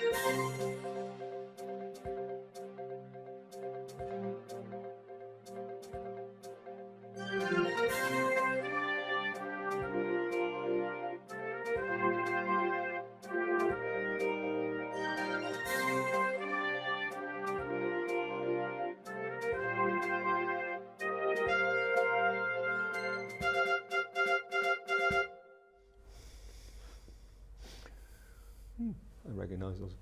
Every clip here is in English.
I recognize those.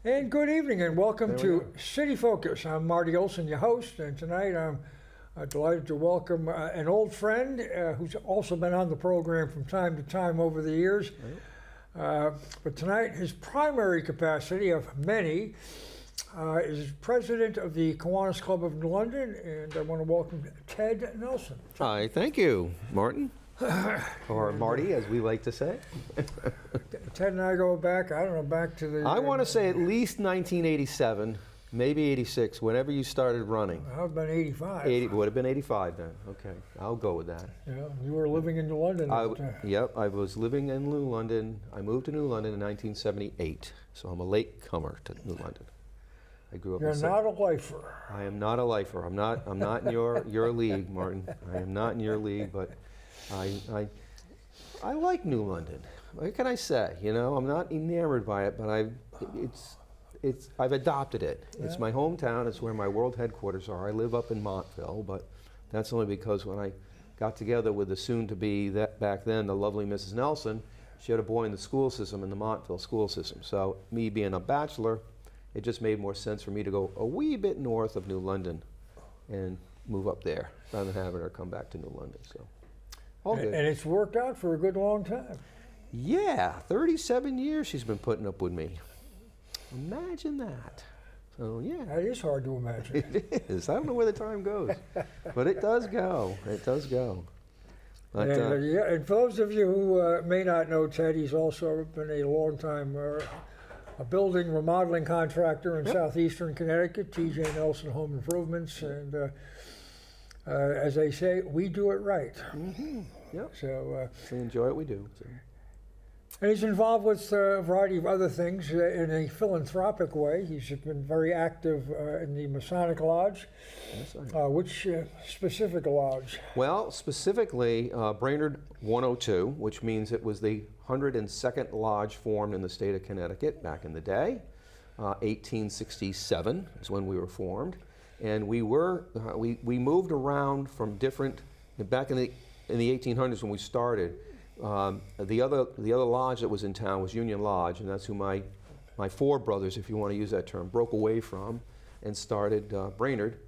And good evening and welcome to City Focus. I'm Marty Olsen, your host, and tonight I'm delighted to welcome an old friend who's also been on the program from time to time over the years. But tonight, his primary capacity of many is president of the Kiwanis Club of New London, and I want to welcome Ted Nelson. Hi, thank you, Martin. Or Marty, as we like to say. Ted and I go back, I don't know, back to the... I want to say at least 1987, maybe 86, whenever you started running. I would have been 85. It would have been 85 then. Okay, I'll go with that. Yeah, you were living in New London at the time. Yep, I was living in New London. I moved to New London in 1978, so I'm a late comer to New London. I grew up. You're not a lifer. I am not a lifer. I'm not in your league, Martin. I am not in your league, but I like New London. What can I say? You know, I'm not enamored by it, but I've adopted it. Yeah. It's my hometown. It's where my world headquarters are. I live up in Montville, but that's only because when I got together with the soon-to-be, back then, the lovely Mrs. Nelson, she had a boy in the school system, in the Montville school system. So me being a bachelor, it just made more sense for me to go a wee bit north of New London and move up there rather than having her come back to New London. So, all good. And it's worked out for a good long time. Yeah, 37 years she's been putting up with me. Imagine that. So, yeah. That is hard to imagine. It is. I don't know where the time goes, but it does go. It does go. But, yeah, and for those of you who may not know Ted, he's also been a long time a building remodeling contractor in Southeastern Connecticut, T.J. Nelson Home Improvements, and as they say, we do it right. Mm-hmm. Yep. So we enjoy what we do. So. And he's involved with a variety of other things in a philanthropic way. He's been very active in the Masonic Lodge. Yes, which specific lodge? Well, specifically Brainerd 102, which means it was the 102nd lodge formed in the state of Connecticut back in the day. 1867 is when we were formed. And we moved around from different, back in the 1800s when we started, the other lodge that was in town was Union Lodge, and that's who my four brothers, if you want to use that term, broke away from and started Brainerd.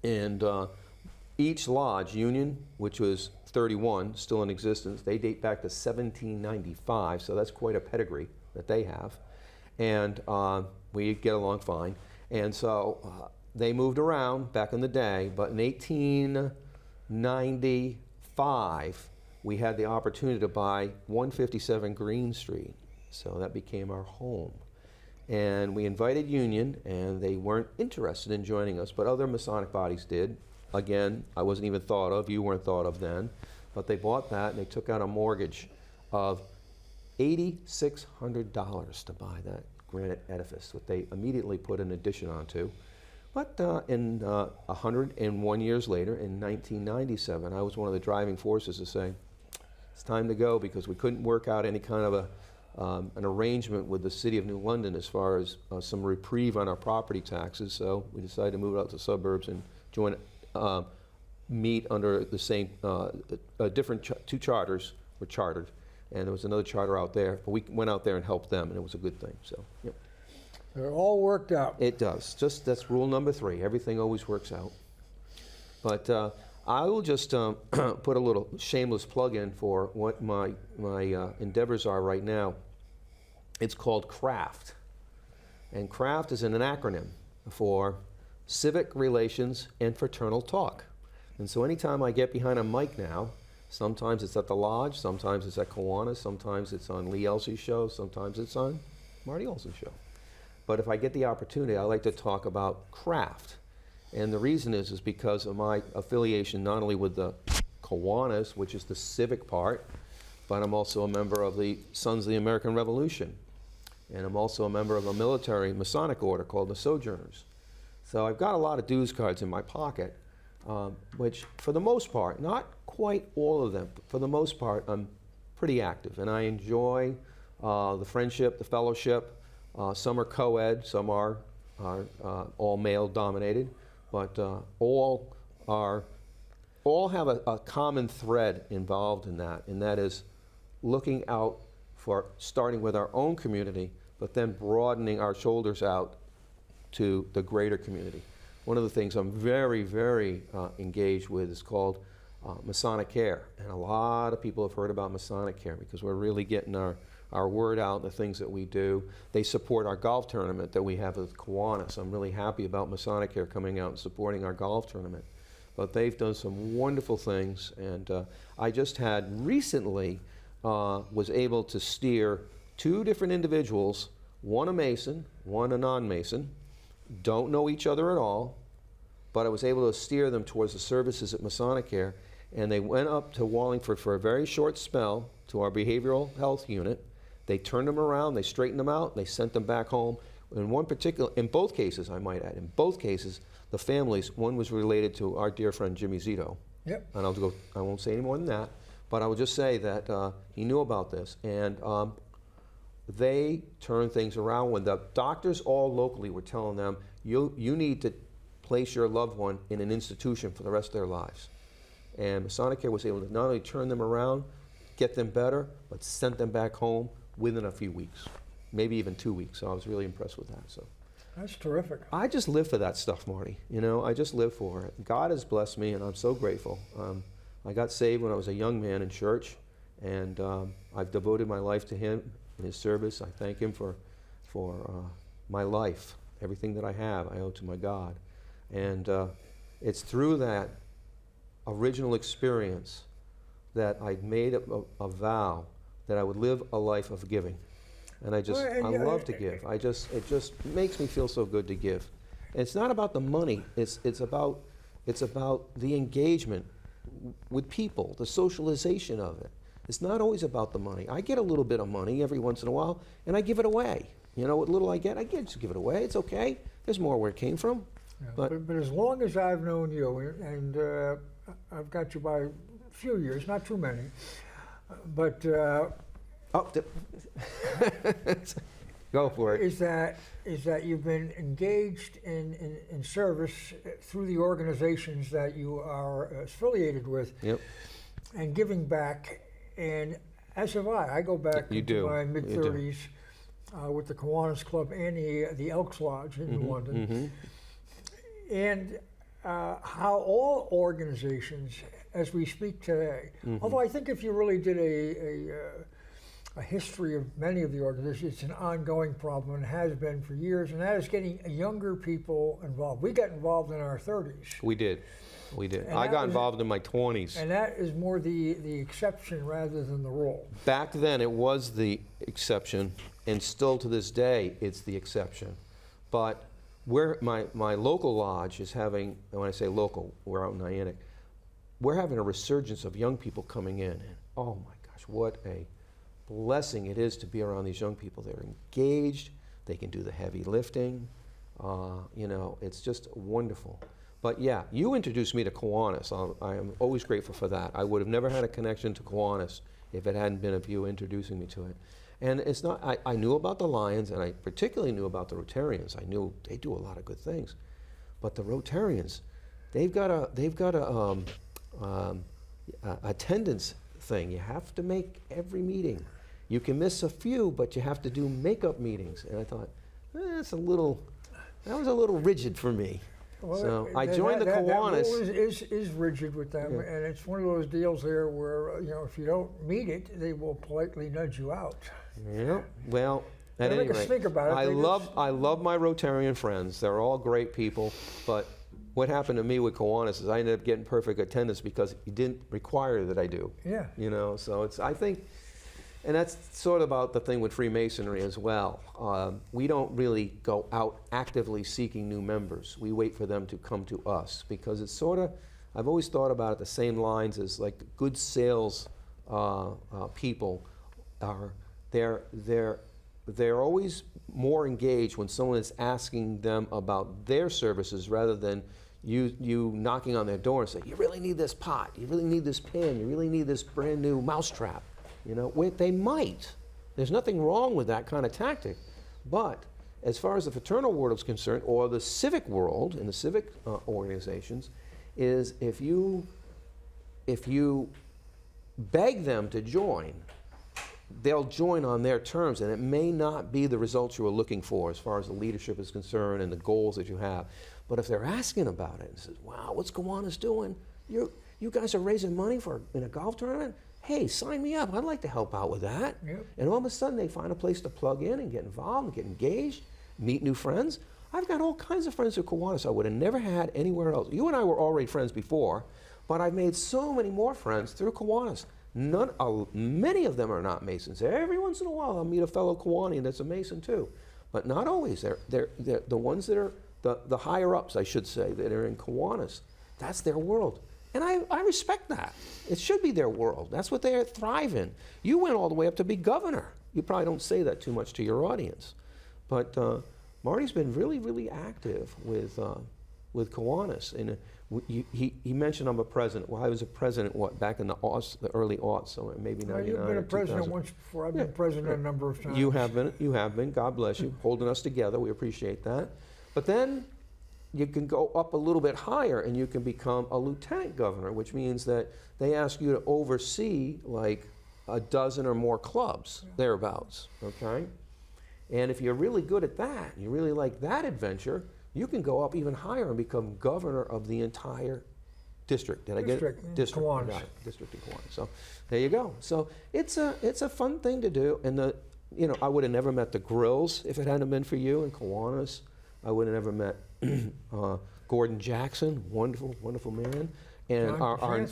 And each lodge, Union, which was 31, still in existence, they date back to 1795, so that's quite a pedigree that they have. And we get along fine. And so they moved around back in the day, but in 1895, we had the opportunity to buy 157 Green Street, so that became our home. And we invited Union, and they weren't interested in joining us, but other Masonic bodies did. Again, I wasn't even thought of, you weren't thought of then, but they bought that, and they took out a mortgage of $8,600 to buy that granite edifice, which they immediately put an addition onto. But 101 years later, in 1997, I was one of the driving forces to say, it's time to go, because we couldn't work out any kind of an arrangement with the city of New London as far as some reprieve on our property taxes. So we decided to move out to the suburbs and join, meet under the same, different two charters were chartered, and there was another charter out there. But we went out there and helped them, and it was a good thing. So, yep. It all worked out. It does. Just that's rule number 3. Everything always works out. But I will just put a little shameless plug in for what my endeavors are right now. It's called CRAFT. And CRAFT is an acronym for Civic Relations and Fraternal Talk. And so anytime I get behind a mic now, sometimes it's at the lodge, sometimes it's at Kiwanis, sometimes it's on Lee Elsie's show, sometimes it's on Marty Olsen's show. But if I get the opportunity, I like to talk about craft. And the reason is because of my affiliation not only with the Kiwanis, which is the civic part, but I'm also a member of the Sons of the American Revolution. And I'm also a member of a military Masonic order called the Sojourners. So I've got a lot of dues cards in my pocket, which for the most part, not quite all of them, but for the most part, I'm pretty active. And I enjoy the friendship, the fellowship. Some are co-ed, some are all male dominated, but all have a common thread involved in that, and that is looking out for starting with our own community, but then broadening our shoulders out to the greater community. One of the things I'm very, very engaged with is called Masonic Care, and a lot of people have heard about Masonic Care because we're really getting our word out, the things that we do. They support our golf tournament that we have with Kiwanis. I'm really happy about Masonic Care coming out and supporting our golf tournament. But they've done some wonderful things, and I just had recently was able to steer 2 different individuals, one a Mason, one a non-Mason, don't know each other at all, but I was able to steer them towards the services at Masonic Care, and they went up to Wallingford for a very short spell to our behavioral health unit. They turned them around, they straightened them out, they sent them back home. In both cases, I might add, in both cases, the families, one was related to our dear friend Jimmy Zito. Yep. And I won't say any more than that, but I will just say that he knew about this, and they turned things around when the doctors all locally were telling them, you need to place your loved one in an institution for the rest of their lives. And Masonic Care was able to not only turn them around, get them better, but sent them back home within a few weeks, maybe even 2 weeks. So I was really impressed with that. So That's terrific. I just live for that stuff, Marty. You know, I just live for it. God has blessed me, and I'm so grateful. I got saved when I was a young man in church, and I've devoted my life to Him in His service. I thank Him for my life. Everything that I have, I owe to my God. And it's through that original experience that I made a vow that I would live a life of giving. And I love to give. It just makes me feel so good to give. And it's not about the money. It's about the engagement with people, the socialization of it. It's not always about the money. I get a little bit of money every once in a while, and I give it away. You know, what little I get, just give it away. It's okay. There's more where it came from. Yeah, But as long as I've known you, and I've got you by a few years, not too many, but go for it. is that you've been engaged in service through the organizations that you are affiliated with. Yep. And giving back, and as have I. I go back to my mid-30s with the Kiwanis Club and the Elks Lodge in London. Mm-hmm. And how all organizations, as we speak today, although I think if you really did a history of many of the organizations, it's an ongoing problem and has been for years, and that is getting younger people involved. We got involved in our 30s. We did. And I got involved in my 20s. And that is more the exception rather than the rule. Back then, it was the exception, and still to this day, it's the exception. But where my local lodge is having, and when I say local, we're out in Niantic, we're having a resurgence of young people coming in. And oh my gosh, what a blessing it is to be around these young people. They're engaged, they can do the heavy lifting. You know, it's just wonderful. But yeah, you introduced me to Kiwanis. I am always grateful for that. I would have never had a connection to Kiwanis if it hadn't been of you introducing me to it. And it's not, I knew about the Lions, and I particularly knew about the Rotarians. I knew they do a lot of good things. But the Rotarians, they've got a attendance thing. You have to make every meeting. You can miss a few, but you have to do makeup meetings. And I thought, that was a little rigid for me. Well, so I joined the Kiwanis. That rule is rigid with them, and it's one of those deals there where, you know, if you don't meet it, they will politely nudge you out. Yeah. Well, at any rate, think about it. I love my Rotarian friends. They're all great people. But what happened to me with Kiwanis is I ended up getting perfect attendance because he didn't require that I do. Yeah. You know, so I think. And that's sort of about the thing with Freemasonry as well. We don't really go out actively seeking new members. We wait for them to come to us because it's sort of, I've always thought about it the same lines as like good sales people are, they're they're always more engaged when someone is asking them about their services rather than you knocking on their door and say, you really need this pot, you really need this pen, you really need this brand new mousetrap. You know, they might. There's nothing wrong with that kind of tactic. But as far as the fraternal world is concerned, or the civic world and the civic organizations, is if you beg them to join, they'll join on their terms, and it may not be the results you were looking for as far as the leadership is concerned and the goals that you have. But if they're asking about it and says, wow, what's Kiwanis doing? You guys are raising money in a golf tournament? Hey, sign me up. I'd like to help out with that. Yep. And all of a sudden they find a place to plug in and get involved and get engaged, meet new friends. I've got all kinds of friends at Kiwanis I would have never had anywhere else. You and I were already friends before, but I've made so many more friends through Kiwanis. Many of them are not Masons. Every once in a while I'll meet a fellow Kiwanian that's a Mason too, but not always. They're the ones that are the higher ups, I should say, that are in Kiwanis. That's their world. And I respect that. It should be their world. That's what they thrive in. You went all the way up to be governor. You probably don't say that too much to your audience. But Marty's been really, really active with Kiwanis. And he mentioned I'm a president. Well, I was a president, back in the early aughts, so maybe 99 You've been a or president 2000. once before. I've been president a number of times. You have been. God bless you, holding us together. We appreciate that. But then you can go up a little bit higher and you can become a lieutenant governor, which means that they ask you to oversee like a dozen or more clubs, thereabouts, okay? And if you're really good at that, you really like that adventure, you can go up even higher and become governor of the entire district. Did I get it? District. Kiwanis. Got it. District of Kiwanis. So there you go. So it's a fun thing to do. And I would have never met the Grills if it hadn't been for you in Kiwanis. I would have never met Gordon Jackson, wonderful, wonderful man. And our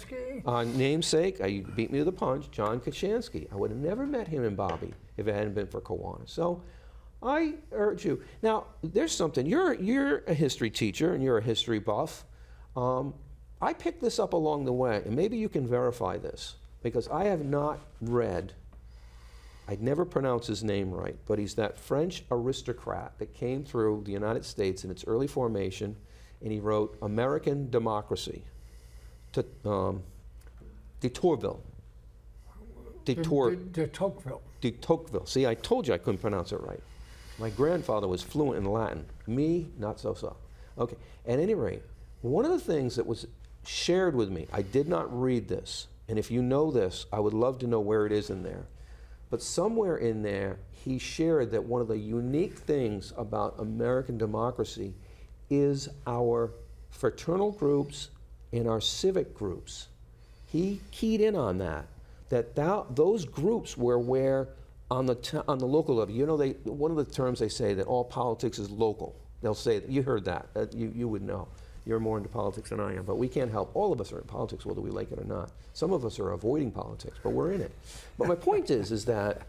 namesake, you beat me to the punch, John Kachansky. I would have never met him and Bobby if it hadn't been for Kiwanis. So I urge you. Now, there's something. You're a history teacher and you're a history buff. I picked this up along the way, and maybe you can verify this, because I have not read, I'd never pronounce his name right, but he's that French aristocrat that came through the United States in its early formation, and he wrote American Democracy. De Tocqueville. De Tocqueville. See, I told you I couldn't pronounce it right. My grandfather was fluent in Latin. Me, not so. Okay, at any rate, one of the things that was shared with me, I did not read this, and if you know this, I would love to know where it is in there. But somewhere in there, he shared that one of the unique things about American democracy is our fraternal groups and our civic groups. He keyed in on that those groups were where on the local level, one of the terms they say that all politics is local. They'll say that, you heard that, you would know. You're more into politics than I am, but we can't help. All of us are in politics, whether we like it or not. Some of us are avoiding politics, but we're in it. But my point is that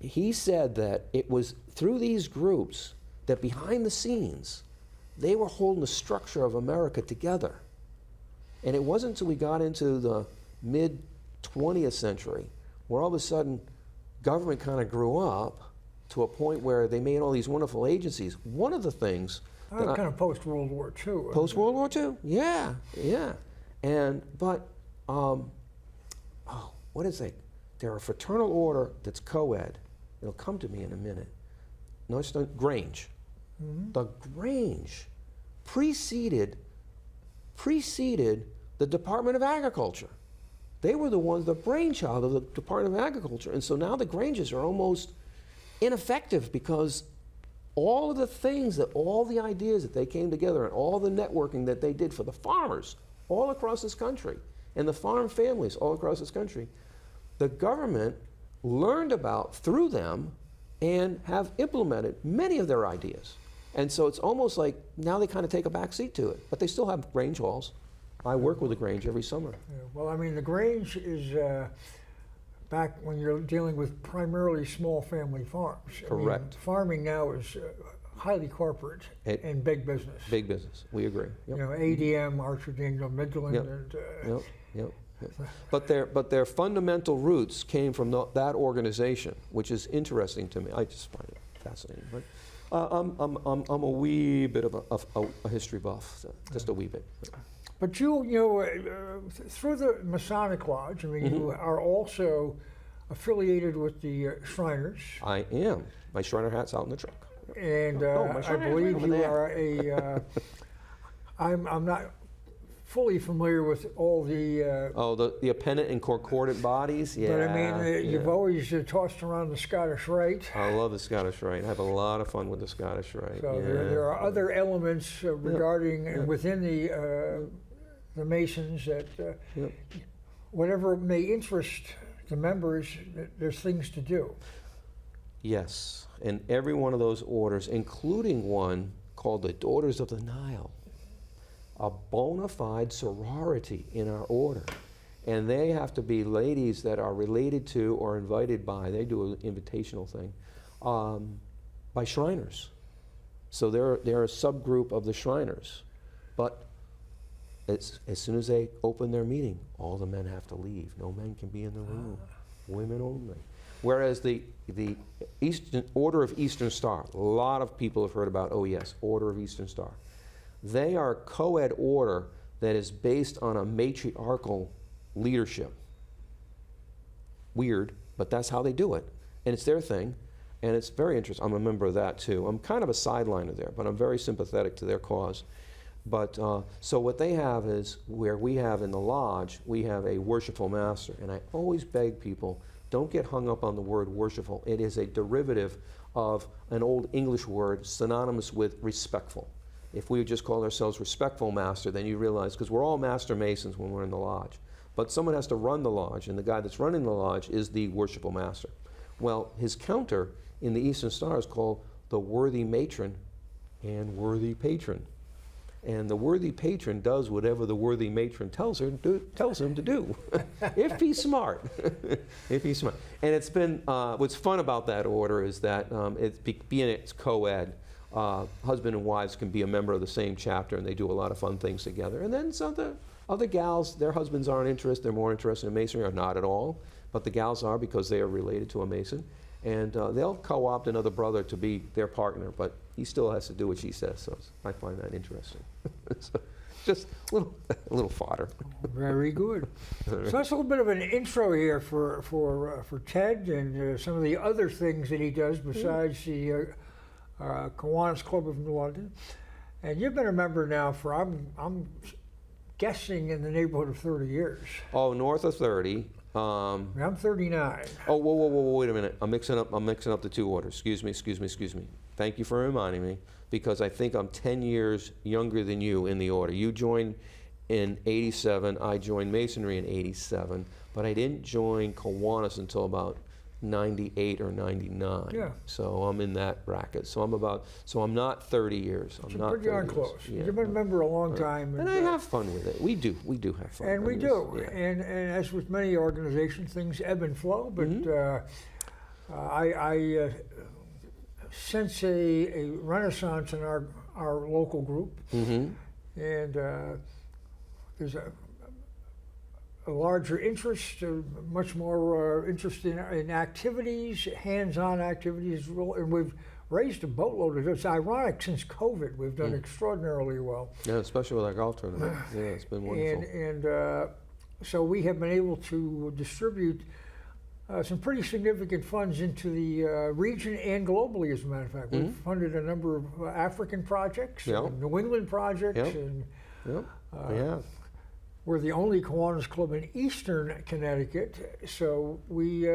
he said that it was through these groups that behind the scenes, they were holding the structure of America together. And it wasn't until we got into the mid-20th century where all of a sudden government kind of grew up to a point where they made all these wonderful agencies. One of the things kind of post-World War II. Post-World War II? Yeah. But what is it? They're a fraternal order that's co-ed. It'll come to me in a minute. No, it's the Grange. Mm-hmm. The Grange preceded the Department of Agriculture. They were the brainchild of the Department of Agriculture. And so now the Granges are almost ineffective because all of the things all the ideas that they came together and all the networking that they did for the farmers all across this country and the farm families all across this country, the government learned about through them and have implemented many of their ideas. And so it's almost like now they kind of take a back seat to it, but they still have Grange halls. I work with the Grange every summer. Yeah, well, I mean, the Grange is back when you're dealing with primarily small family farms. Correct. I mean, farming now is highly corporate and big business. Big business, we agree. Yep. ADM, Archer Daniel Midland, Yep. and But their fundamental roots came from that organization, which is interesting to me. I just find it fascinating. But I'm a wee bit of a history buff, so just a wee bit. But through the Masonic Lodge, I mean, you are also affiliated with the Shriners. I am. My Shriner hat's out in the truck. And my I Shriner hat's believe right over you there. are a. I'm not fully familiar with all the. The appendant and concordant bodies. Yeah. But I mean, you've always tossed around the Scottish Rite. I love the Scottish Rite. I have a lot of fun with the Scottish Rite. So there are other elements regarding and within the Masons that whatever may interest the members, there's things to do. Yes, and every one of those orders, including one called the Daughters of the Nile, a bona fide sorority in our order. And they have to be ladies that are related to or invited by, they do an invitational thing, by Shriners. So they're a subgroup of the Shriners. But as soon as they open their meeting, all the men have to leave. No men can be in the room. Women only. Whereas the Order of Eastern Star, a lot of people have heard about OES, Order of Eastern Star. They are a co-ed order that is based on a matriarchal leadership. Weird, but that's how they do it. And it's their thing, and it's very interesting. I'm a member of that too. I'm kind of a sideliner there, but I'm very sympathetic to their cause. But so what they have is, where we have in the lodge, we have a worshipful master. And I always beg people, don't get hung up on the word worshipful. It is a derivative of an old English word synonymous with respectful. If we just call ourselves respectful master, then you realize, because we're all master masons when we're in the lodge. But someone has to run the lodge, and the guy that's running the lodge is the worshipful master. Well, his counter in the Eastern Star is called the worthy matron and worthy patron. And the worthy patron does whatever the worthy matron tells him to do, if he's smart. If he's smart. And it's been, what's fun about that order is that being it's co-ed, husband and wives can be a member of the same chapter, and they do a lot of fun things together. And then some other gals, their husbands aren't interested, they're more interested in masonry, or not at all, but the gals are because they are related to a mason. And they'll co-opt another brother to be their partner, but he still has to do what she says, so I find that interesting. So just a little fodder. Very good. So that's a little bit of an intro here for Ted and some of the other things that he does besides the Kiwanis Club of New London. And you've been a member now for, I'm guessing, in the neighborhood of 30 years. Oh, north of 30. I'm 39. Oh, whoa, wait a minute. I'm mixing up the two orders. Excuse me. Thank you for reminding me, because I think I'm 10 years younger than you in the order. You joined in 87, I joined Masonry in 87, but I didn't join Kiwanis until about 98 or 99. Yeah. So I'm in that bracket. So I'm not 30 years. I'm not pretty darn 30 years. close. Yeah. You've been a member a long time. And I have fun with it. We do have fun. And we I do. mean, yeah. And as with many organizations, things ebb and flow, but I sense a renaissance in our local group. Mm-hmm. And there's a larger interest, much more interest in activities, hands-on activities, and we've raised a boatload of it. It's ironic, since COVID, we've done extraordinarily well. Yeah, especially with our golf tournament. Yeah, it's been wonderful. And so we have been able to distribute some pretty significant funds into the region and globally, as a matter of fact. We've funded a number of African projects, and New England projects, and we're the only Kiwanis club in Eastern Connecticut, so we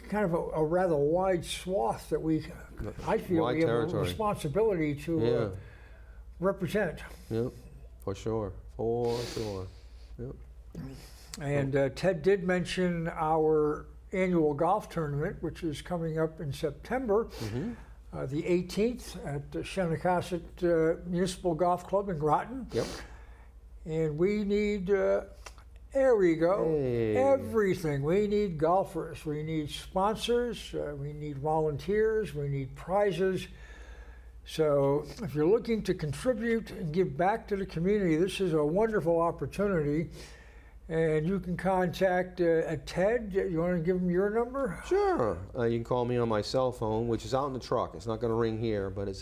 kind of a rather wide swath that I feel we have a responsibility to represent. Yep, for sure. Yep. And Ted did mention our annual golf tournament, which is coming up in September, the 18th at the Shenecasset Municipal Golf Club in Groton. Yep. And we need, there we go, everything. We need golfers, we need sponsors, we need volunteers, we need prizes. So if you're looking to contribute and give back to the community, this is a wonderful opportunity. And you can contact Ted. You want to give him your number? Sure. You can call me on my cell phone, which is out in the truck. It's not going to ring here, but it's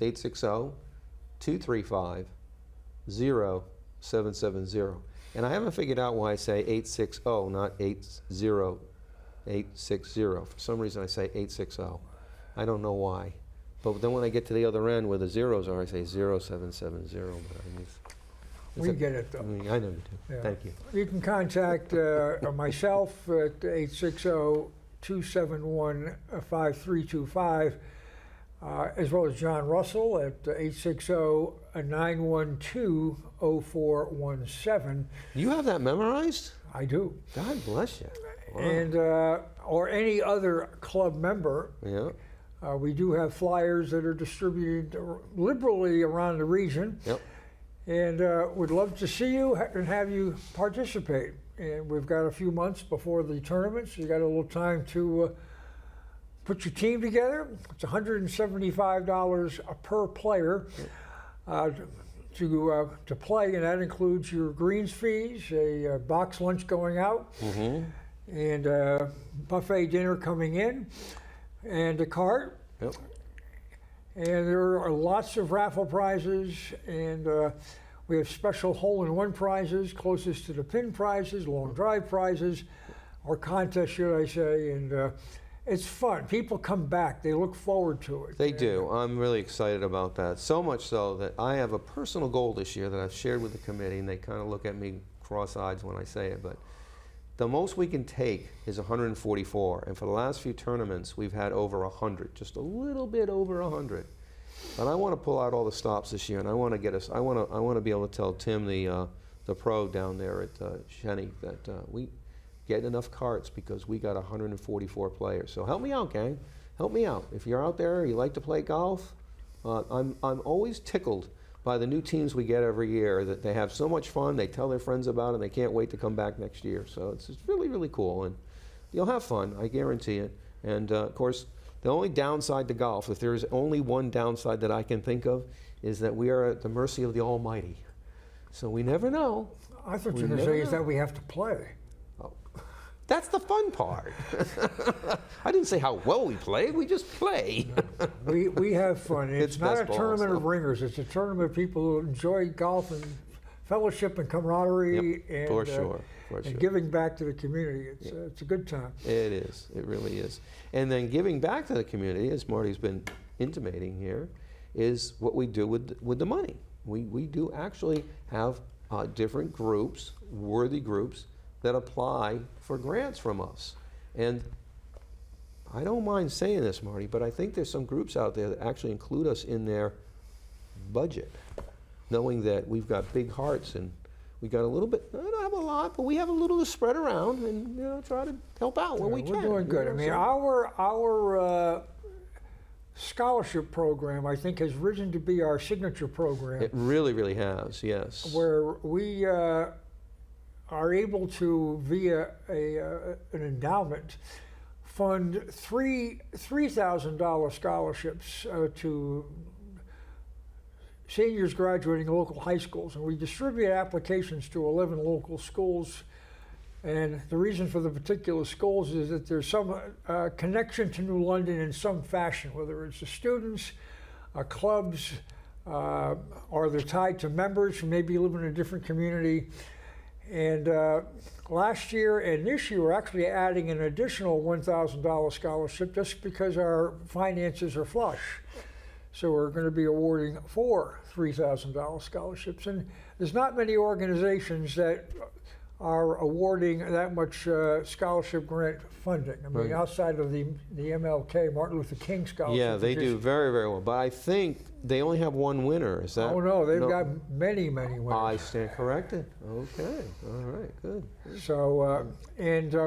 860-235-0770. And I haven't figured out why I say 860, not 80860. For some reason I say 860. I don't know why. But then when I get to the other end where the zeros are, I say 0770. But I mean, We get it, though. I mean, I know you do. Yeah. Thank you. You can contact myself at 860-271-5325, as well as John Russell at 860-912-0417. You have that memorized? I do. God bless you. Wow. And or any other club member. Yeah. We do have flyers that are distributed liberally around the region. Yep. And would love to see you and have you participate. And we've got a few months before the tournament, so you got a little time to put your team together. It's $175 per player to play, and that includes your greens fees, a box lunch going out, and a buffet dinner coming in, and a cart. Yep. And there are lots of raffle prizes, and we have special hole-in-one prizes, closest to the pin prizes, long drive prizes, or contests, should I say, and it's fun. People come back. They look forward to it. They do. I'm really excited about that. So much so that I have a personal goal this year that I've shared with the committee, and they kind of look at me cross-eyed when I say it, but the most we can take is 144, and for the last few tournaments, we've had over 100, just a little bit over 100. But I want to pull out all the stops this year, and I want to get us. I want to be able to tell Tim, the pro down there at Shenny, that we get enough carts because we got 144 players. So help me out, gang. Help me out. If you're out there, you like to play golf. I'm always tickled by the new teams we get every year, that they have so much fun, they tell their friends about it, and they can't wait to come back next year. So it's really, really cool, and you'll have fun, I guarantee it. And of course, the only downside to golf, if there is only one downside that I can think of, is that we are at the mercy of the Almighty. So we never know. I thought you were going to say is that we have to play. That's the fun part. I didn't say how well we play, we just play. We have fun. It's not a best ball, tournament so. of ringers. It's a tournament of people who enjoy golf and fellowship and camaraderie, and, for sure. and giving back to the community. It's a good time. It is. It really is. And then giving back to the community, as Marty's been intimating here, is what we do with the money. We do actually have different groups, worthy groups, that apply for grants from us. And I don't mind saying this, Marty, but I think there's some groups out there that actually include us in their budget, knowing that we've got big hearts and we got a little bit, I don't have a lot, but we have a little to spread around and try to help out when we can. We're doing good. I mean, our scholarship program, I think, has risen to be our signature program. It really, really has, yes. Where we are able to, via an endowment, fund three $3,000 scholarships to seniors graduating local high schools. And we distribute applications to 11 local schools. And the reason for the particular schools is that there's some connection to New London in some fashion, whether it's the students, clubs, or they're tied to members who maybe live in a different community. And last year and this year, we're actually adding an additional $1,000 scholarship just because our finances are flush. So we're going to be awarding 4 $3,000 scholarships. And there's not many organizations that are awarding that much scholarship grant funding. I mean, outside of the MLK, Martin Luther King Scholarship. Yeah, they do very, very well. But I think they only have one winner. Is that? Oh, no, they've got many, many winners. I stand corrected. Okay, all right, good. So,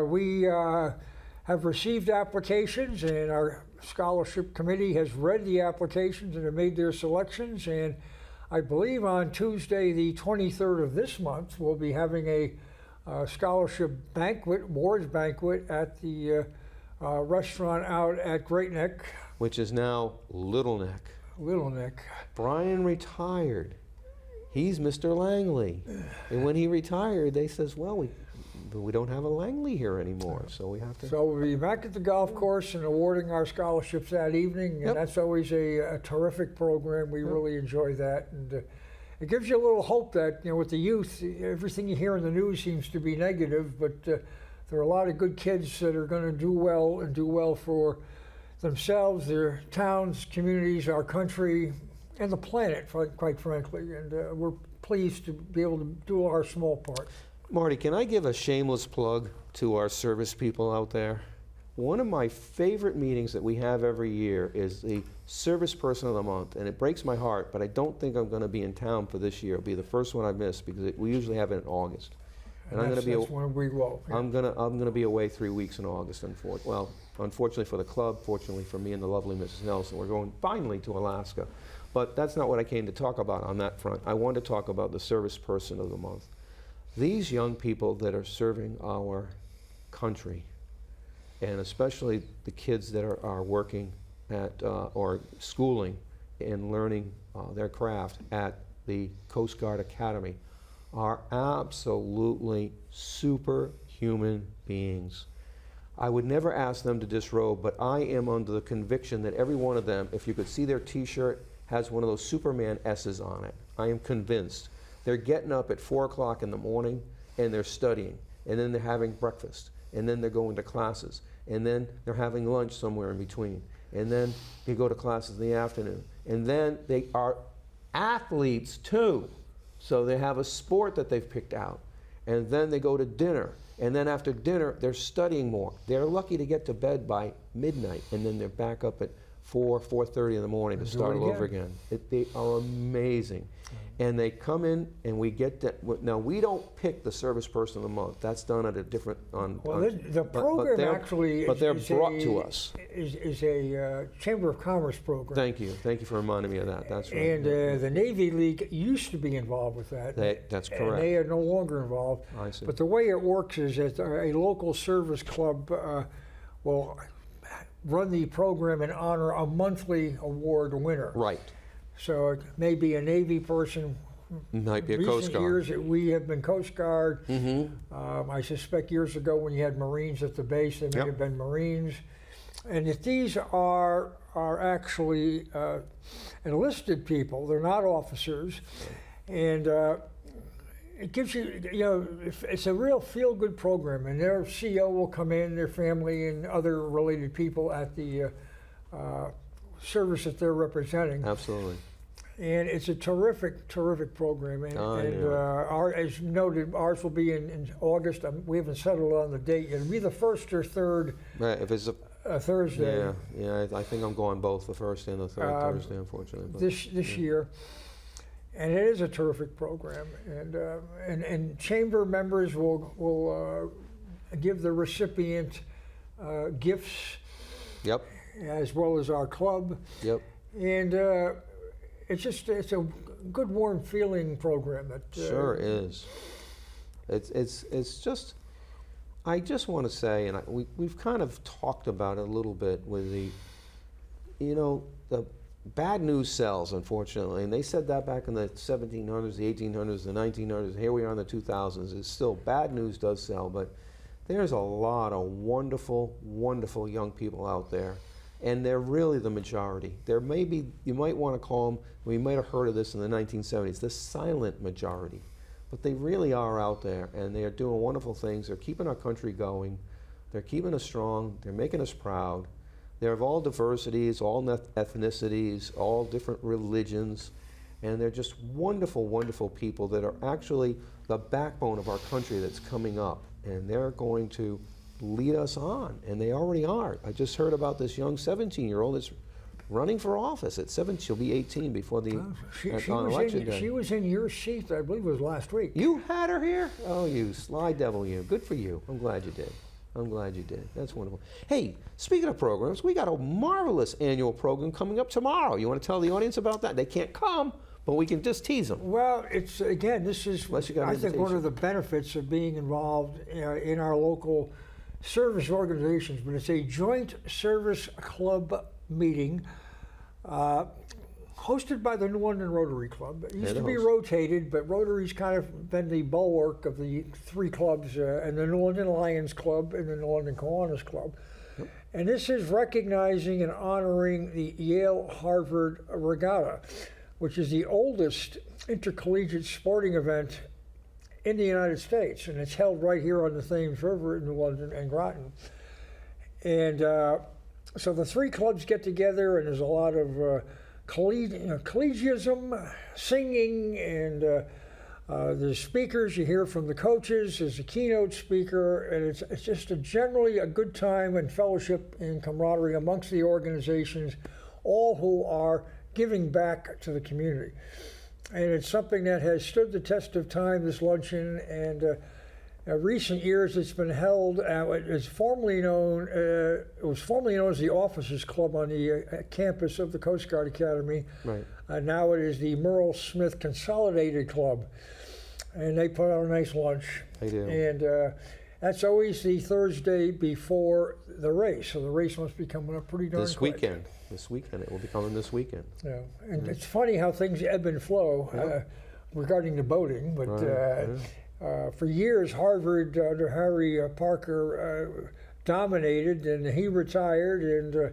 we have received applications, and our scholarship committee has read the applications and have made their selections. And I believe on Tuesday, the 23rd of this month, we'll be having a scholarship banquet, awards banquet, at the restaurant out at Great Neck. Which is now Little Neck. Little Neck. Brian retired. He's Mr. Langley. And when he retired, they says, well, but we don't have a Langley here anymore, so we have to. So we'll be back at the golf course and awarding our scholarships that evening, and Yep. that's always a terrific program. We Yep. really enjoy that, and it gives you a little hope that, with the youth, everything you hear in the news seems to be negative, but there are a lot of good kids that are going to do well and do well for themselves, their towns, communities, our country, and the planet, quite frankly. And we're pleased to be able to do our small part. Marty, can I give a shameless plug to our service people out there? One of my favorite meetings that we have every year is the Service Person of the Month, and it breaks my heart, but I don't think I'm going to be in town for this year. It'll be the first one I miss because we usually have it in August. And that's when we will. Yeah. I'm gonna be away 3 weeks in August. Unfortunately for the club, fortunately for me and the lovely Mrs. Nelson, we're going finally to Alaska. But that's not what I came to talk about on that front. I want to talk about the Service Person of the Month. These young people that are serving our country, and especially the kids that are working at or schooling and learning their craft at the Coast Guard Academy, are absolutely superhuman beings. I would never ask them to disrobe, but I am under the conviction that every one of them, if you could see their t-shirt, has one of those Superman S's on it. I am convinced. They're getting up at 4 o'clock in the morning and they're studying, and then they're having breakfast, and then they're going to classes, and then they're having lunch somewhere in between, and then they go to classes in the afternoon, and then they are athletes too. So they have a sport that they've picked out, and then they go to dinner, and then after dinner they're studying more. They're lucky to get to bed by midnight, and then they're back up at 4:30 in the morning to start all over again. They are amazing. And they come in, and we get that. Now, we don't pick the Service Person of the Month. That's done at a different The program actually but they're brought to us. Is a Chamber of Commerce program. Thank you for reminding me of that. That's right. And the Navy League used to be involved with that. That's correct. And they are no longer involved. I see. But the way it works is that a local service club will run the program and honor a monthly award winner. Right. So it may be a Navy person. Might be a Coast Guard. Years we have been Coast Guard. Mm-hmm. I suspect years ago when you had Marines at the base, they may have been Marines. And if these are actually enlisted people, they're not officers, and it gives it's a real feel-good program. And their CO will come in, their family and other related people at the service that they're representing. Absolutely. And it's a terrific program. And, as noted, ours will be in August. We haven't settled on the date yet. It'll be the first or third If it's a Thursday. Yeah. I think I'm going both the first and the third Thursday, unfortunately. But, this year. And it is a terrific program. And chamber members will give the recipient gifts. Yep. As well as our club. Yep. And it's a good warm feeling program that sure is. It's just, I just want to say, and we've kind of talked about it a little bit with the bad news sells, unfortunately, and they said that back in the 1700s, the 1800s, the 1900s. Here we are in the 2000s. It's still bad news does sell, but there's a lot of wonderful, wonderful young people out there. And they're really the majority. There may be, you might want to call them, we might have heard of this in the 1970s, the silent majority. But they really are out there, and they are doing wonderful things. They're keeping our country going. They're keeping us strong. They're making us proud. They're of all diversities, all ethnicities, all different religions. And they're just wonderful, wonderful people that are actually the backbone of our country that's coming up. And they're going to lead us on, and they already are. I just heard about this young 17-year-old that's running for office at 7. She'll be 18 before the election day. She was in your seat, I believe it was last week. You had her here? Oh, you sly devil, you. Good for you. I'm glad you did. That's wonderful. Hey, speaking of programs, we got a marvelous annual program coming up tomorrow. You want to tell the audience about that? They can't come, but we can just tease them. Well, this is, I think, one of the benefits of being involved in our local service organizations, but it's a joint service club meeting hosted by the New London Rotary Club. It used Yeah, to be host. rotated, but Rotary's kind of been the bulwark of the three clubs, and the New London Lions Club and the New London Kiwanis Club. Yep. And this is recognizing and honoring the Yale-Harvard Regatta, which is the oldest intercollegiate sporting event in the United States, and it's held right here on the Thames River in New London and Groton. And so the three clubs get together, and there's a lot of collegialism, singing, and there's speakers. You hear from the coaches. There's a keynote speaker, and it's just generally a good time and fellowship and camaraderie amongst the organizations, all who are giving back to the community. And it's something that has stood the test of time, this luncheon, and recent years it's been held it was formerly known as the Officers Club on the campus of the Coast Guard Academy. Right. Now it is the Merle Smith Consolidated Club, and they put on a nice lunch. They do. And that's always the Thursday before the race, so the race must be coming up pretty darn quick. This weekend. It will be coming this weekend. Yeah, and it's funny how things ebb and flow regarding the boating, but for years Harvard under Harry Parker dominated, and he retired, and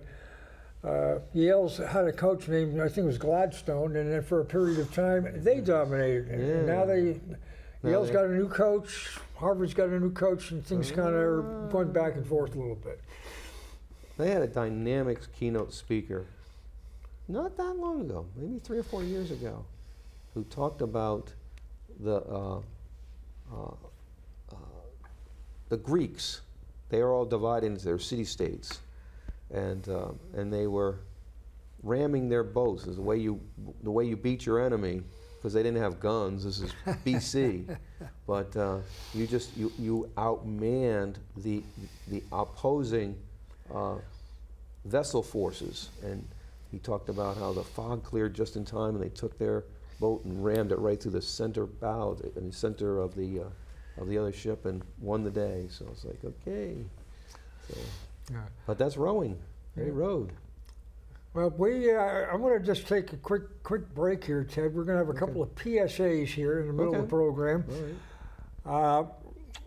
Yale's had a coach named, I think it was Gladstone, and then for a period of time they dominated, and now Yale's got a new coach, Harvard's got a new coach, and things kind of are going back and forth a little bit. They had a dynamic keynote speaker not that long ago, maybe 3 or 4 years ago, who talked about the Greeks. They are all divided into their city-states, and they were ramming their boats. Is the way you beat your enemy, because they didn't have guns. This is BC, but you outmanned the opposing vessel forces. And he talked about how the fog cleared just in time, and they took their boat and rammed it right through the center bow, in the center of the other ship, and won the day. So it's like, okay. So, but that's rowing. They rowed. Well, I'm going to just take a quick break here, Ted. We're going to have a couple of PSAs here in the middle of the program. All right.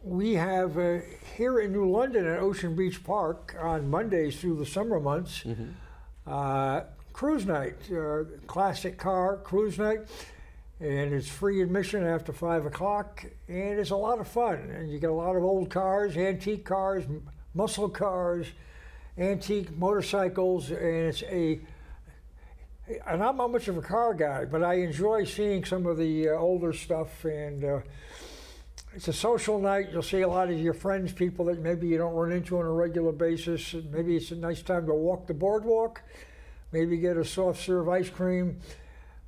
We have here in New London at Ocean Beach Park on Mondays through the summer months, cruise night, classic car cruise night, and it's free admission after 5 o'clock, and it's a lot of fun. And you get a lot of old cars, antique cars, muscle cars, antique motorcycles, and and I'm not much of a car guy, but I enjoy seeing some of the older stuff, and it's a social night. You'll see a lot of your friends, people that maybe you don't run into on a regular basis. Maybe it's a nice time to walk the boardwalk, maybe get a soft serve ice cream.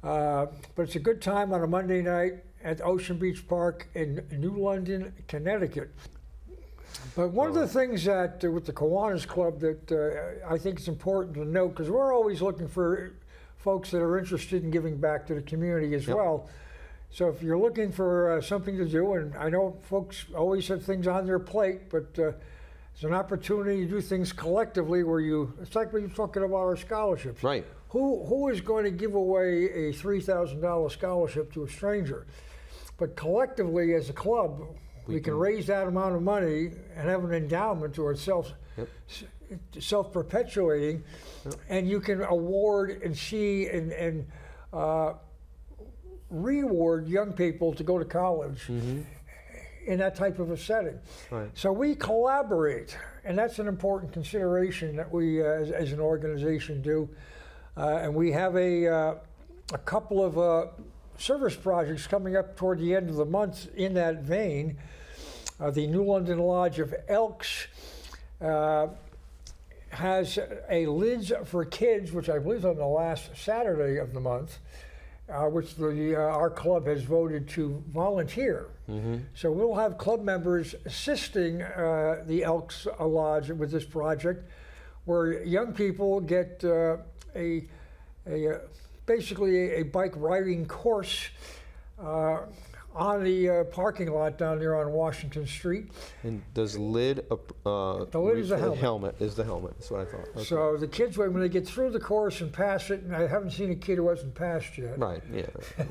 But it's a good time on a Monday night at Ocean Beach Park in New London, Connecticut. But one of the things that with the Kiwanis Club that I think is important to note, because we're always looking for folks that are interested in giving back to the community as well. So if you're looking for something to do, and I know folks always have things on their plate, but it's an opportunity to do things collectively where it's like when you're talking about our scholarships. Right. Who is going to give away a $3,000 scholarship to a stranger? But collectively as a club, we can raise that amount of money and have an endowment or self-perpetuating, and you can award and see and reward young people to go to college in that type of a setting. Right. So we collaborate, and that's an important consideration that we as an organization do. And we have a couple of service projects coming up toward the end of the month in that vein. The New London Lodge of Elks has a Lids for Kids, which I believe is on the last Saturday of the month, which our club has voted to volunteer. So we'll have club members assisting the Elks Lodge with this project, where young people get basically a bike riding course on the parking lot down there on Washington Street. And does lid, The lid is a helmet. Is the helmet, that's what I thought. Okay. So the kids, when they get through the course and pass it, and I haven't seen a kid who hasn't passed yet. Right, yeah,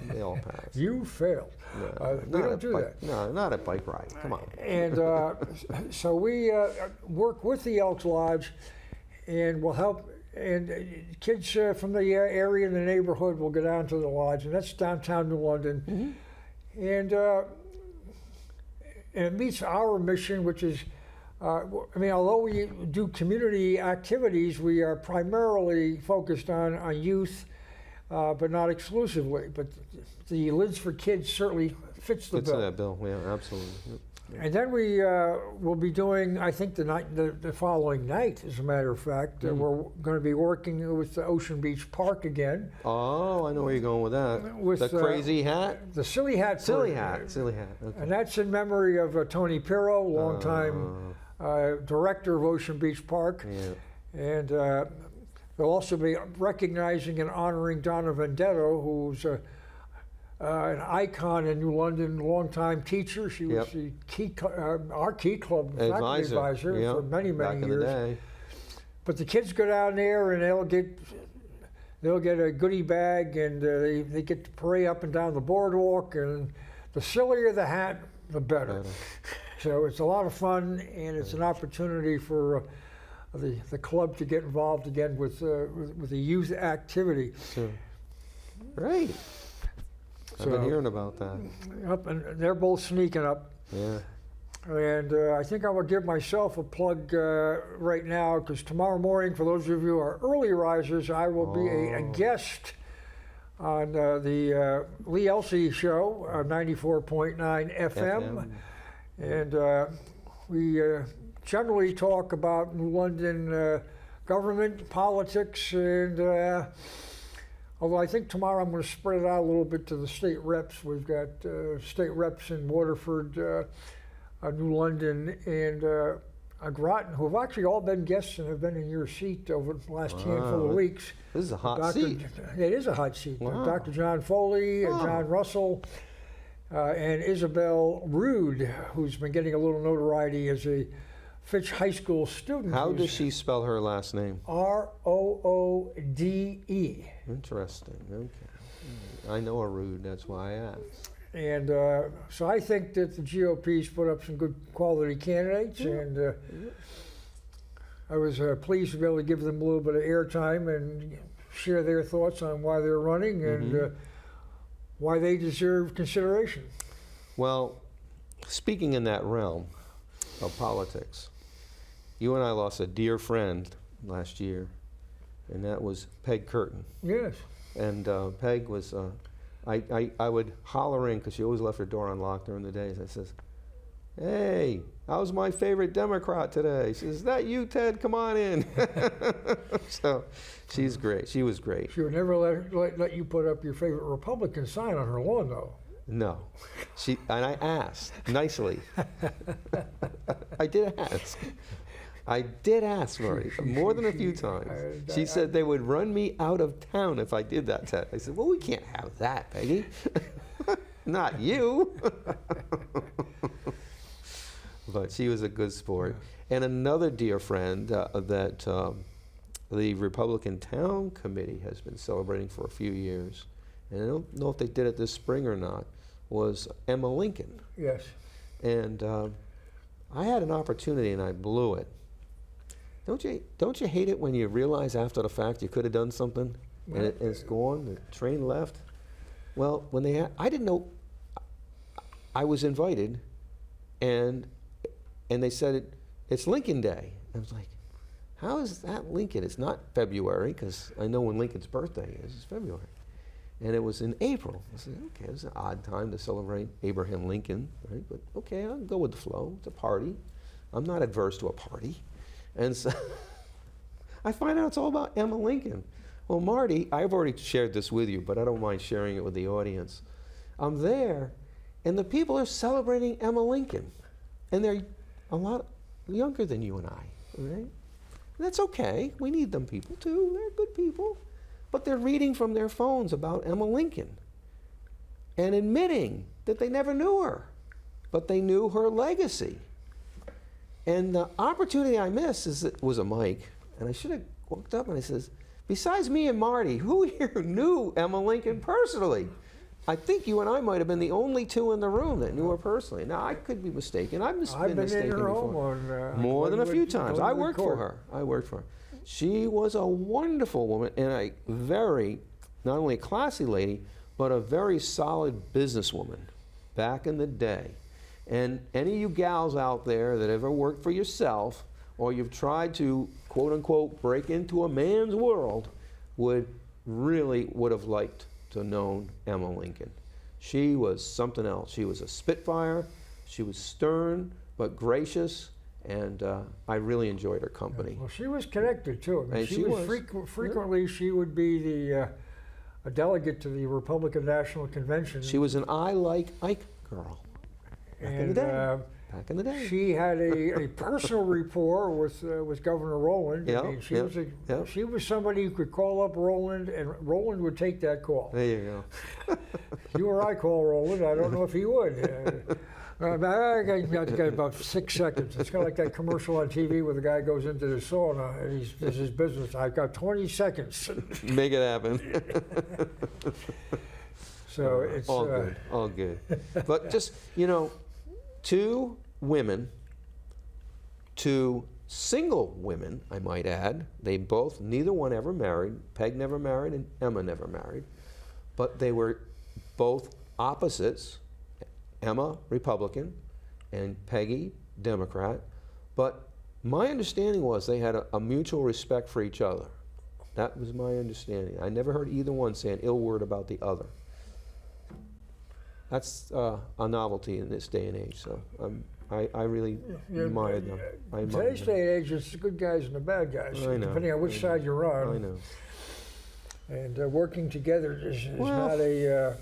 they all pass. You failed. No, We not don't a do bike- that. No, not a bike ride, come on. And so we work with the Elks Lodge, and we'll help. And kids from the area and the neighborhood will go down to the lodge, and that's downtown New London. And it meets our mission, which is, although we do community activities, we are primarily focused on youth, but not exclusively. But the Lids for Kids certainly fits the Fits bill. that bill, yeah, absolutely. Yep. And then we will be doing, I think the following night, as a matter of fact, we're going to be working with the Ocean Beach Park again. Oh, I know where you're going with that. With, the crazy hat? The Silly Hat. Silly Parade. hat, silly hat. Okay. And that's in memory of Tony Pirro, longtime director of Ocean Beach Park. Yeah. And we'll also be recognizing and honoring Donna Vendetto, who's an icon in New London, longtime teacher. She was the our Key Club faculty advisor for many, many Back years. in the day. But the kids go down there and they'll get a goodie bag, and they get to parade up and down the boardwalk. And the sillier the hat, the better. So it's a lot of fun, and it's an opportunity for the club to get involved again with the youth activity. Sure. Great. I've been hearing about that. Up, and they're both sneaking up. Yeah. And I think I will give myself a plug right now, because tomorrow morning, for those of you who are early risers, I will be a guest on the Lee Elsey show, 94.9 FM. And we generally talk about New London government, politics, and although I think tomorrow I'm going to spread it out a little bit to the state reps. We've got state reps in Waterford, New London, and Groton, who have actually all been guests and have been in your seat over the last handful of weeks. This is a hot seat. It is a hot seat. Wow. Dr. John Foley, John Russell, and Isabel Rude, who's been getting a little notoriety as a Fitch High School student. How does she spell her last name? Roode. Interesting. Okay. I know a Rude, that's why I asked. And so I think that the GOP's put up some good quality candidates, and I was pleased to be able to give them a little bit of airtime and share their thoughts on why they're running and why they deserve consideration. Well, speaking in that realm of politics, you and I lost a dear friend last year, and that was Peg Curtin. Yes. And Peg was, I would holler in, because she always left her door unlocked during the days. I says, "Hey, how's my favorite Democrat today?" She says, "Is that you, Ted? Come on in." So she's great. She was great. She would never let you put up your favorite Republican sign on her lawn, though. No. And I asked nicely. I did ask, Marty, more than a few times. She said they would run me out of town if I did that, Ted. I said, "Well, we can't have that, Peggy." Not you. But she was a good sport. And another dear friend that the Republican Town Committee has been celebrating for a few years, and I don't know if they did it this spring or not, was Emma Lincoln. Yes. And I had an opportunity and I blew it. Don't you hate it when you realize after the fact you could have done something and it's gone, the train left? Well, when I didn't know, I was invited, and they said it's Lincoln Day. I was like, how is that Lincoln? It's not February, because I know when Lincoln's birthday is. It's February. And it was in April. I said, okay, it's an odd time to celebrate Abraham Lincoln, right? But okay, I'll go with the flow. It's a party. I'm not adverse to a party. And so I find out it's all about Emma Lincoln. Well, Marty, I've already shared this with you, but I don't mind sharing it with the audience. I'm there, and the people are celebrating Emma Lincoln. And they're a lot younger than you and I, right? That's okay. We need them people too. They're good people. But they're reading from their phones about Emma Lincoln and admitting that they never knew her, but they knew her legacy. And the opportunity I missed was a mic, and I should have walked up and I says, besides me and Marty, who here knew Emma Lincoln personally? I think you and I might have been the only two in the room that knew her personally. Now, I could be mistaken. I've been mistaken in her home before. on, More than a few times. I Glenwood worked for Court. her. I worked for her. She was a wonderful woman and a very, not only a classy lady, but a very solid businesswoman back in the day. And any of you gals out there that ever worked for yourself or you've tried to, quote unquote, break into a man's world would have liked to known Emma Lincoln. She was something else. She was a spitfire. She was stern but gracious, and I really enjoyed her company. Well, she was connected too. I mean, And she she was was. frequently she would be a delegate to the Republican National Convention. She was an I like Ike girl. Back in the day. Back in the day. She had a personal rapport with Governor Rowland. Yeah, I mean, yeah. she was somebody who could call up Rowland, and Rowland would take that call. There you go. You or I call Rowland, I don't know if he would. I got about 6 seconds. It's kind of like that commercial on TV where the guy goes into the sauna and he does his business. I've got 20 seconds. Make it happen. So it's all good, all good. But just, two women, two single women, I might add. Neither one ever married. Peg never married and Emma never married. But they were both opposites. Emma, Republican, and Peggy, Democrat. But my understanding was they had a mutual respect for each other. That was my understanding. I never heard either one say an ill word about the other. That's a novelty in this day and age. So I really admire them. I admire Today's them. day and age, it's the good guys and the bad guys, I know, depending on which side you're on. I know. And working together is Well, not a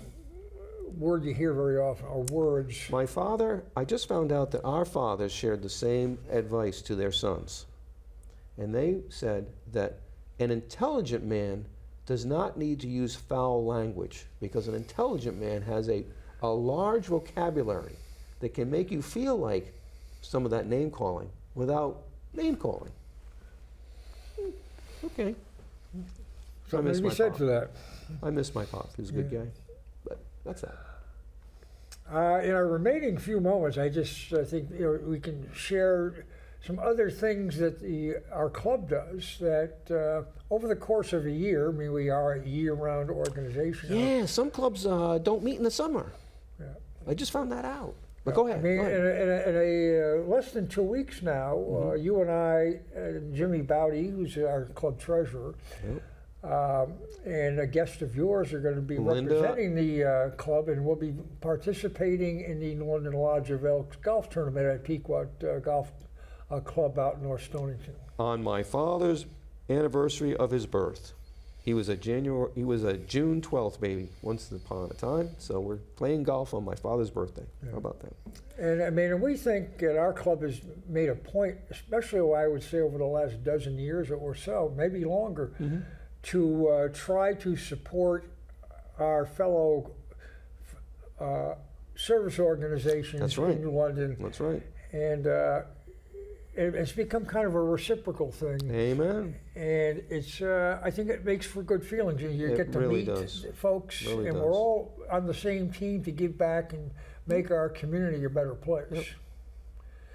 word you hear very often, or words. My father, I just found out that our fathers shared the same advice to their sons. And they said that an intelligent man does not need to use foul language because an intelligent man has a large vocabulary that can make you feel like some of that name calling without name calling. Okay. Something to be said for that. I miss my pop. He was a good guy. But that's that. In our remaining few moments, I just think we can share some other things that our club does that over the course of a year, I mean, we are a year-round organization. Yeah, some clubs don't meet in the summer. Yeah. I just found that out. But go ahead. I mean, go ahead. in a less than 2 weeks now, you and I, and Jimmy Bowdy, who's our club treasurer, Yep. and a guest of yours are going to be Linda. representing the club, and we'll be participating in the London Lodge of Elks golf tournament at Pequot Golf Club out in North Stonington. On my father's anniversary of his birth. He was a June 12th baby once upon a time, so we're playing golf on my father's birthday. Yeah. How about that? And I mean, we think that our club has made a point, especially I would say over the last dozen years or so, maybe longer, to try to support our fellow service organizations That's right. in London. That's right. And it's become kind of a reciprocal thing. Amen. And it's, I think it makes for good feelings. You It get to really meet does. folks, Really and does. we're all on the same team to give back and make our community a better place. Yep.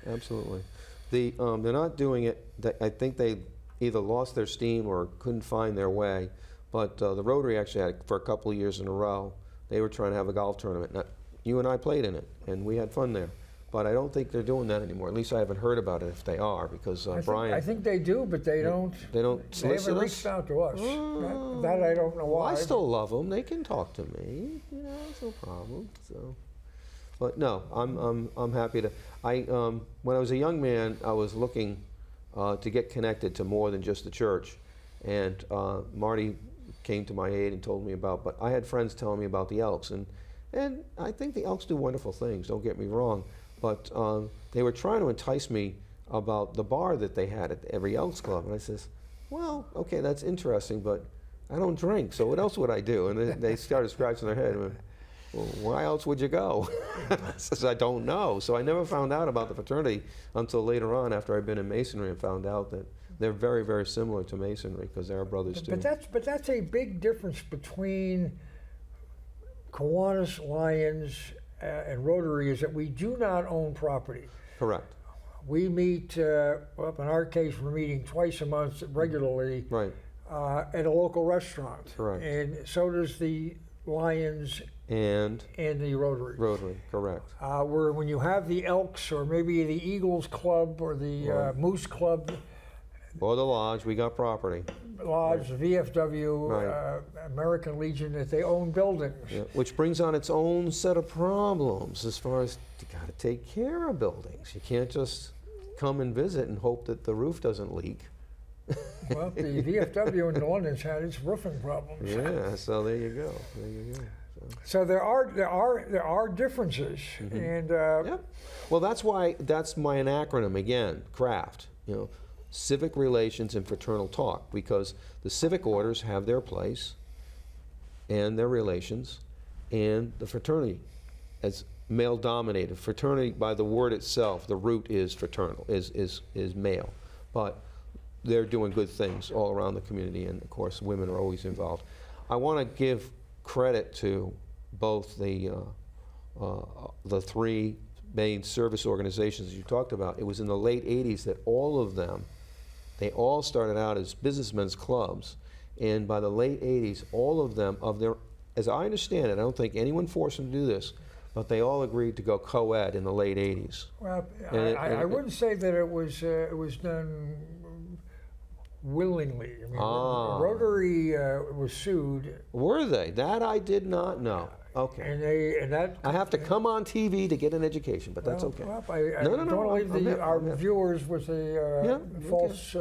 Absolutely. They're not doing it. I think they either lost their steam or couldn't find their way. But the Rotary actually had it for a couple of years in a row. They were trying to have a golf tournament. Now, you and I played in it, and we had fun there. But I don't think they're doing that anymore. At least I haven't heard about it if they are, because Brian. I think they do, but they don't. They don't They solicit haven't us? reached out to us. That I don't know Well, why. I still love them. They can talk to me. It's no problem. So, but no, I'm happy to. When I was a young man, I was looking to get connected to more than just the church, and Marty came to my aid and told me about. But I had friends telling me about the Elks, and I think the Elks do wonderful things. Don't get me wrong, but they were trying to entice me about the bar that they had at every Elks Club, and I says, well, okay, that's interesting, but I don't drink, so what else would I do? And they started scratching their head. well, why else would you go? I says, I don't know. So I never found out about the fraternity until later on after I'd been in Masonry and found out that they're very, very similar to Masonry because they're brothers too. But that's a big difference between Kiwanis, Lions, and Rotary is that we do not own property. Correct. We meet, well, in our case, we're meeting twice a month regularly Right. at a local restaurant. Correct. And so does the Lions And and the Rotary. Rotary, correct. Where when you have the Elks or maybe the Eagles Club or the Right. Moose Club, Or the lodge, we got property. Lodge, the VFW, Right. American Legion, that they own buildings. Yeah, which brings on its own set of problems as far as you got to take care of buildings. You can't just come and visit and hope that the roof doesn't leak. Well, the VFW in London's had its roofing problems. Yeah, so there you go. There you go. So there are differences, and Yep. Well, that's why that's my acronym again, CRAFT. You know, civic relations and fraternal talk, because the civic orders have their place and their relations, and the fraternity as male dominated. Fraternity, by the word itself, the root is fraternal, is male, but they're doing good things all around the community, and of course women are always involved. I want to give credit to both the three main service organizations you talked about. It was in the late 80s that all of them, they all started out as businessmen's clubs, and by the late 80s, all of them, as I understand it, I don't think anyone forced them to do this, but they all agreed to go co-ed in the late 80s. well, And I wouldn't say that it was done willingly. I mean, Rotary was sued, Were they? That I did not know. Okay. and that. I have to come on TV to get an education, but that's well, okay. Well, I No, don't leave I'm our hip. viewers with a Yeah, false.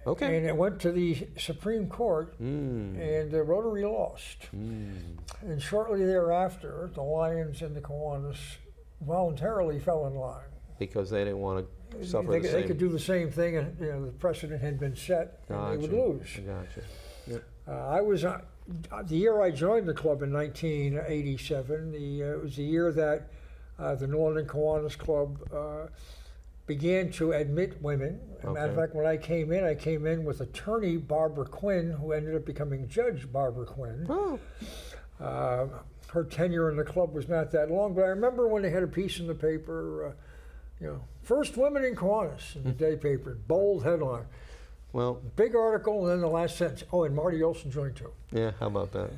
Okay. And it went to the Supreme Court, Mm. and Rotary lost. And shortly thereafter, the Lions and the Kiwanis voluntarily fell in line. Because they didn't want to suffer They the could same. do the same thing, and the precedent had been set, and they would lose. Gotcha. Yep. I was the year I joined the club in 1987. It was the year that the Northern Kiwanis Club began to admit women. As a matter of Okay. fact, when I came in with attorney Barbara Quinn, who ended up becoming Judge Barbara Quinn. Oh, Her tenure in the club was not that long, but I remember when they had a piece in the paper, first women in Kiwanis in the day paper, bold headline. well, Big article, and then the last sentence. Oh, and Marty Olsen joined too. yeah, how about that?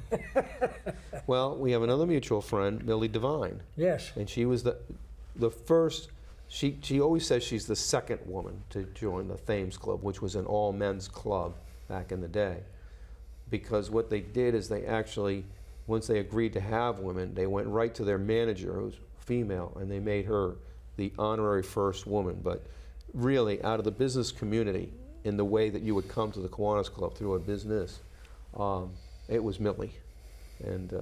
Well, we have another mutual friend, Millie Devine, Yes. and she was the first. She always says she's the second woman to join the Thames Club, which was an all-men's club back in the day. Because what they did is they actually, once they agreed to have women, they went right to their manager, who's female, and they made her the honorary first woman. But really, out of the business community, in the way that you would come to the Kiwanis Club through a business, it was Millie. And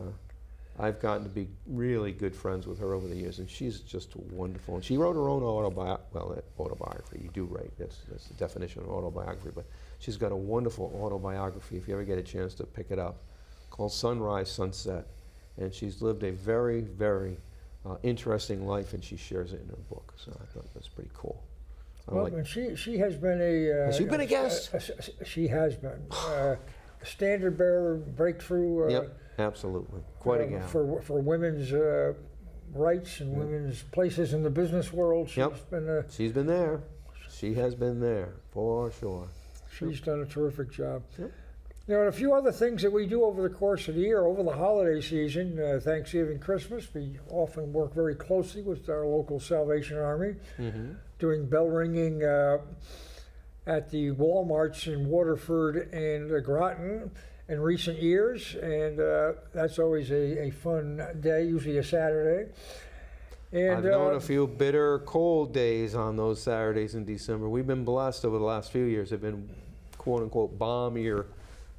I've gotten to be really good friends with her over the years, and she's just wonderful. And she wrote her own autobiography. You do write, that's the definition of autobiography, but she's got a wonderful autobiography, if you ever get a chance to pick it up, called Sunrise, Sunset. And she's lived a very, very interesting life, and she shares it in her book. So I thought that's pretty cool. Well, and she has been a. Has she been a guest? She has been. Standard bearer, breakthrough. Yep, absolutely. Quite a gal. For women's rights and women's places in the business world. She's been. She's been there. She has been there, for sure. She's done a terrific job. Yep. And a few other things that we do over the course of the year, over the holiday season, Thanksgiving, Christmas, we often work very closely with our local Salvation Army, doing bell ringing at the Walmarts in Waterford and Groton in recent years, and that's always a fun day, usually a Saturday. And, I've known a few bitter, cold days on those Saturdays in December. We've been blessed over the last few years. They've been quote-unquote balmier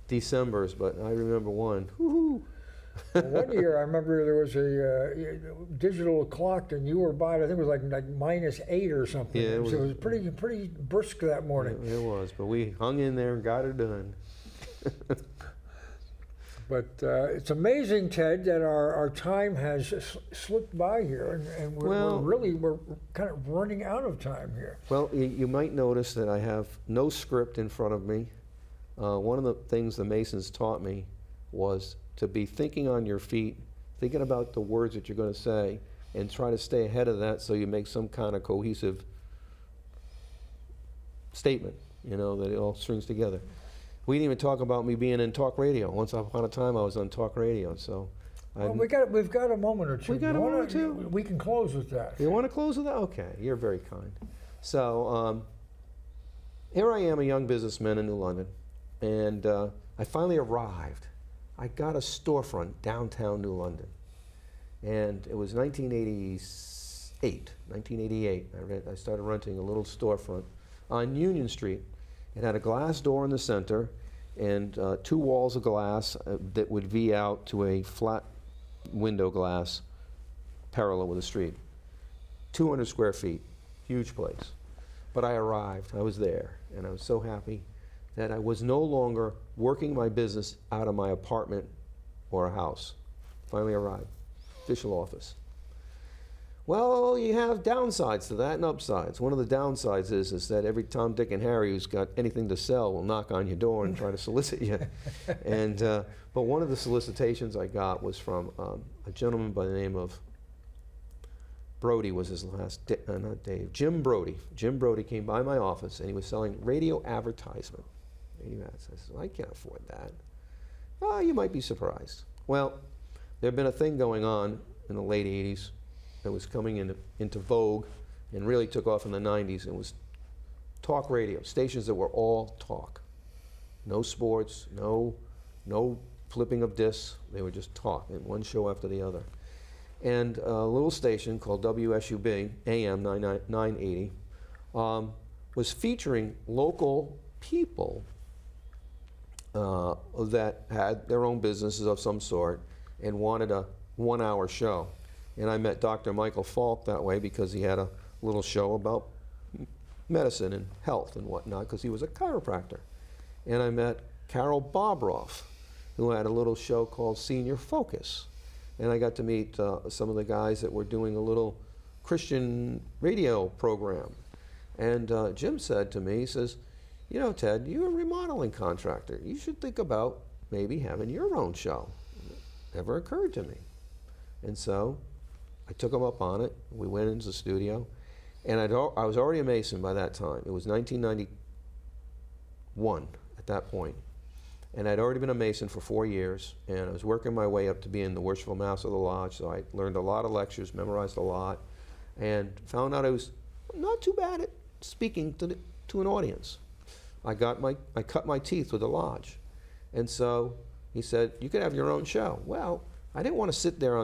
Decembers, but I remember one. Woo-hoo. One year, I remember there was a digital clock, and you were by it. I think it was like -8 or something. Yeah, it was pretty brisk that morning. It was, but we hung in there and got it done. But it's amazing, Ted, that our time has slipped by here, and we're kind of running out of time here. Well, you might notice that I have no script in front of me. One of the things the Masons taught me was to be thinking on your feet, thinking about the words that you're going to say, and try to stay ahead of that so you make some kind of cohesive statement, you know, that it all strings together. We didn't even talk about me being in talk radio. Once upon a time, I was on talk radio, so. Well, we've got a moment or two. We got a moment or two? We can close with that. You want to close with that? Okay, you're very kind. So, here I am, a young businessman in New London, and I finally arrived. I got a storefront downtown New London, and it was 1988. I started renting a little storefront on Union Street. It had a glass door in the center and 2 walls of glass that would V out to a flat window glass parallel with the street. 200 square feet, huge place. But I arrived, I was there, and I was so happy that I was no longer working my business out of my apartment or a house. Finally arrived, official office. Well, you have downsides to that and upsides. One of the downsides is that every Tom, Dick, and Harry who's got anything to sell will knock on your door and try to solicit you. And but one of the solicitations I got was from a gentleman by the name of Brody was his last, not Dave, Jim Brody. Jim Brody came by my office and he was selling radio advertisement. I said, I can't afford that. Oh, you might be surprised. Well, there had been a thing going on in the late 80s that was coming into vogue and really took off in the 90s. It was talk radio, stations that were all talk. No sports, no flipping of discs. They were just talk, and one show after the other. And a little station called WSUB, AM 980, was featuring local people that had their own businesses of some sort and wanted a 1-hour show. And I met Dr. Michael Falk that way because he had a little show about medicine and health and whatnot because he was a chiropractor. And I met Carol Bobroff, who had a little show called Senior Focus. And I got to meet some of the guys that were doing a little Christian radio program. And Jim said to me, he says, you know, Ted, you're a remodeling contractor. You should think about maybe having your own show. It never occurred to me. And so I took him up on it. We went into the studio. And I was already a Mason by that time. It was 1991 at that point. And I'd already been a Mason for 4 years, and I was working my way up to being the worshipful master of the lodge, so I learned a lot of lectures, memorized a lot, and found out I was not too bad at speaking to an audience. I cut my teeth with the lodge. And so he said, you could have your own show. Well, I didn't want to sit there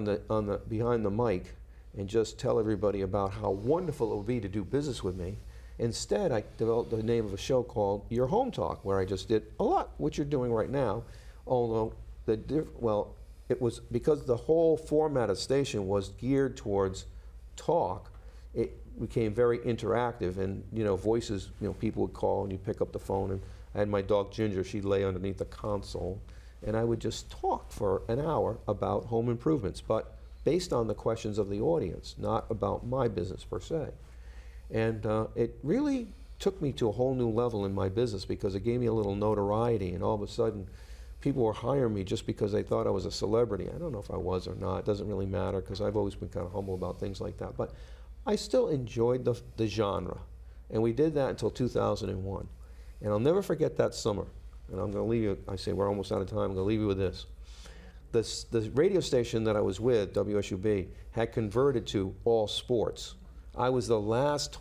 behind the mic and just tell everybody about how wonderful it would be to do business with me. Instead, I developed the name of a show called Your Home Talk, where I just did a lot, what you're doing right now, although, it was because the whole format of the station was geared towards talk, it became very interactive, and, voices, people would call and you pick up the phone, and I had my dog Ginger, she'd lay underneath the console, and I would just talk for an hour about home improvements, but based on the questions of the audience, not about my business per se. And it really took me to a whole new level in my business because it gave me a little notoriety, and all of a sudden people were hiring me just because they thought I was a celebrity. I don't know if I was or not. It doesn't really matter because I've always been kind of humble about things like that. But I still enjoyed the genre. And we did that until 2001. And I'll never forget that summer. And I'm going to leave you, I say we're almost out of time, I'm going to leave you with this. The radio station that I was with, WSUB, had converted to all sports. I was the last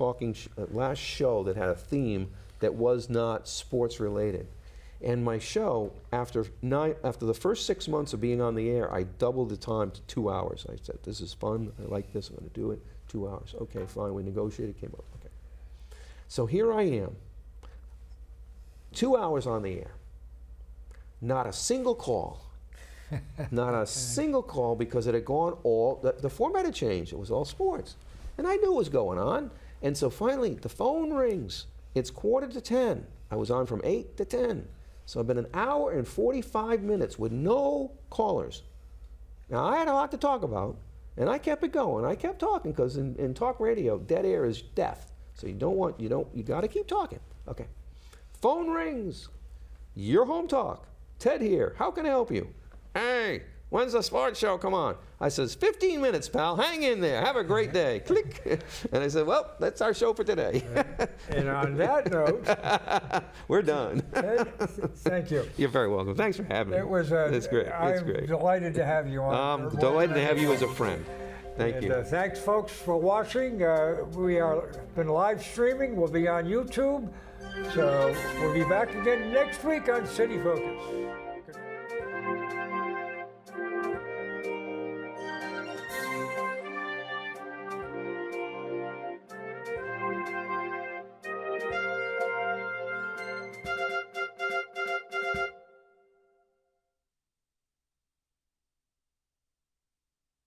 show that had a theme that was not sports related. And my show, after the first 6 months of being on the air, I doubled the time to 2 hours. I said, this is fun, I like this, I'm gonna do it, 2 hours. Okay, fine, we negotiated, came up, okay. So here I am, 2 hours on the air, not a single call. Not a single call because it had gone the format had changed, it was all sports. And I knew what was going on. And so finally, the phone rings. It's 9:45. I was on from 8 to 10. So I've been an hour and 45 minutes with no callers. Now, I had a lot to talk about, and I kept it going. I kept talking, because in talk radio, dead air is death. So you got to keep talking. Okay. Phone rings. Your home talk. Ted here. How can I help you? Hey, when's the sports show come on? I says, 15 minutes, pal. Hang in there. Have a great day. Click. And I said, well, that's our show for today. And on that note, we're done. Ted, thank you. You're very welcome. Thanks for having me. It was That's great. It's I'm great. delighted to have you on. I'm delighted to have you as a friend. Thank you. Thanks, folks, for watching. We are been live streaming. We'll be on YouTube. So we'll be back again next week on City Focus.